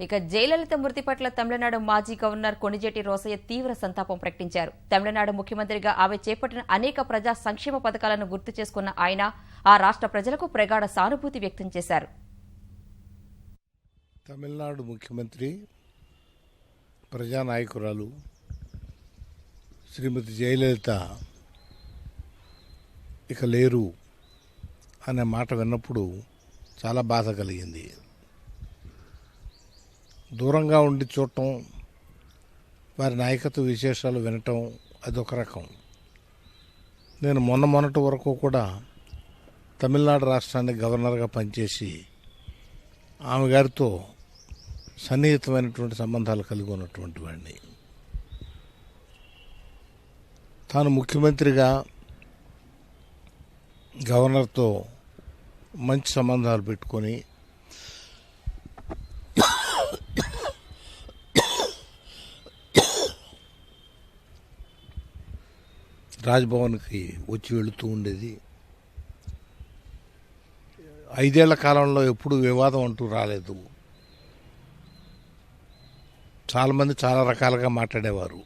ఇక జయలలిత మృతి పట్ల తమిళనాడు మాజీ గవర్నర్ కొణిజేటి రోసయ్య తీవ్ర సంతాపం ప్రకటించారు. తమిళనాడు ముఖ్యమంత్రిగా ఆమె చేపట్టిన అనేక ప్రజా సంక్షేమ పథకాలను గుర్తు చేసుకున్న ఆయన ఆ రాష్ట్ర ప్రజలకు ప్రగాఢ సానుభూతి వ్యక్తం చేశారు. తమిళనాడు ముఖ్యమంత్రి ప్రజానాయకురాలు శ్రీమతి జయలలిత ఇక లేరు అనే మాట విన్నప్పుడు చాలా బాధ కలిగింది. దూరంగా ఉండి చూడటం, వారి నాయకత్వ విశేషాలు వినటం అదొక రకం. నేను మొన్నటి వరకు కూడా తమిళనాడు రాష్ట్రానికి గవర్నర్గా పనిచేసి ఆమె గారితో సన్నిహితమైనటువంటి సంబంధాలు కలిగి ఉన్నటువంటి వాడిని. తాను ముఖ్యమంత్రిగా గవర్నర్తో మంచి సంబంధాలు పెట్టుకొని రాజ్భవన్కి వచ్చి వెళుతూ ఉండేది. 5 ఏళ్ల కాలంలో ఎప్పుడూ వివాదం అంటూ రాలేదు. చాలామంది చాలా రకాలుగా మాట్లాడేవారు,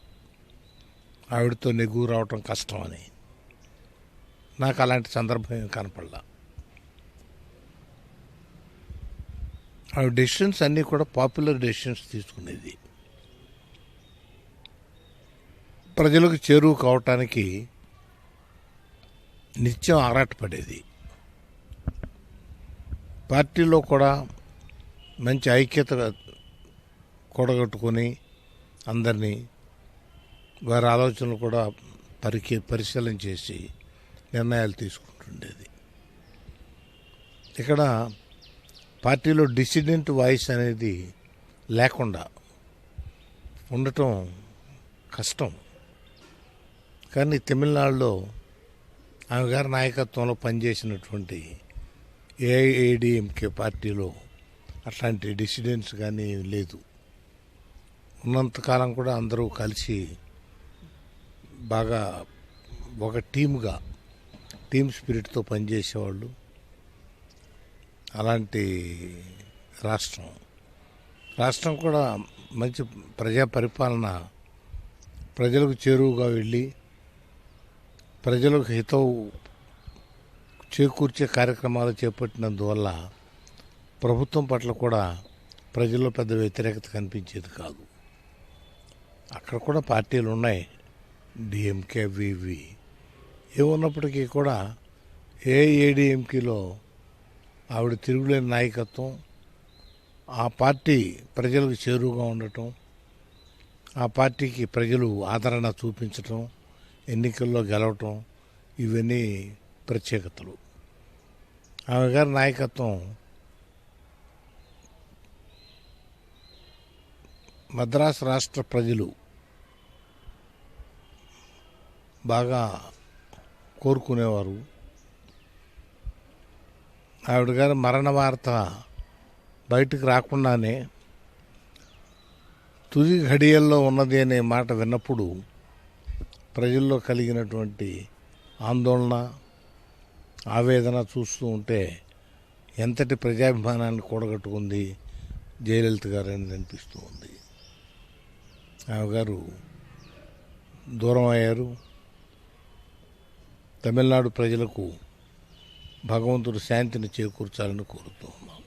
ఆవిడతో నెగ్గు రావటం కష్టం అని. నాకు అలాంటి సందర్భం ఏం కనపడలా. ఆవిడ డెసిషన్స్ అన్నీ కూడా పాపులర్ డెసిషన్స్ తీసుకునేది. ప్రజలకు చేరువ కావటానికి నిత్యం ఆరాటపడేది. పార్టీలో కూడా మంచి ఐక్యత కూడగట్టుకొని అందరినీ వారి ఆలోచనలు కూడా పరిశీలన చేసి నిర్ణయాలు తీసుకుంటుండేది. ఇక్కడ పార్టీలో డిసిడెంట్ వాయిస్ అనేది లేకుండా ఉండటం కష్టం. కానీ తమిళనాడులో ఆమె గారి నాయకత్వంలో పనిచేసినటువంటి ఏఐఏడిఎంకే పార్టీలో అట్లాంటి డిసిడెంట్స్ కానీ లేదు. ఉన్నంతకాలం కూడా అందరూ కలిసి బాగా ఒక టీమ్ స్పిరిట్తో పనిచేసేవాళ్ళు. అలాంటి రాష్ట్రం కూడా మంచి ప్రజా పరిపాలన, ప్రజలకు చేరువుగా వెళ్ళి ప్రజలకు హితవు చేకూర్చే కార్యక్రమాలు చేపట్టినందువల్ల ప్రభుత్వం పట్ల కూడా ప్రజల్లో పెద్ద వ్యతిరేకత కనిపించేది కాదు. అక్కడ కూడా పార్టీలు ఉన్నాయి, డిఎంకే వివి ఏమున్నప్పటికీ కూడా ఏఐఏడిఎంకేలో ఆవిడ తిరుగులేని నాయకత్వం, ఆ పార్టీ ప్రజలకు చేరువుగా ఉండటం, ఆ పార్టీకి ప్రజలు ఆదరణ చూపించటం, ఎన్నికల్లో గెలవటం, ఇవన్నీ ప్రత్యేకతలు. ఆమె గారి నాయకత్వం మద్రాసు రాష్ట్ర ప్రజలు బాగా కోరుకునేవారు. ఆవిడ గారి మరణ వార్త బయటకు రాకుండానే తుది ఘడియల్లో ఉన్నది అనే మాట విన్నప్పుడు ప్రజల్లో కలిగినటువంటి ఆందోళన, ఆవేదన చూస్తూ ఉంటే ఎంతటి ప్రజాభిమానాన్ని కూడగట్టుకుంది జయలలిత గారు అని అనిపిస్తూ ఉంది. ఆమె గారు దూరం అయ్యారు. తమిళనాడు ప్రజలకు భగవంతుడు శాంతిని చేకూర్చాలని కోరుతూ ఉన్నాం.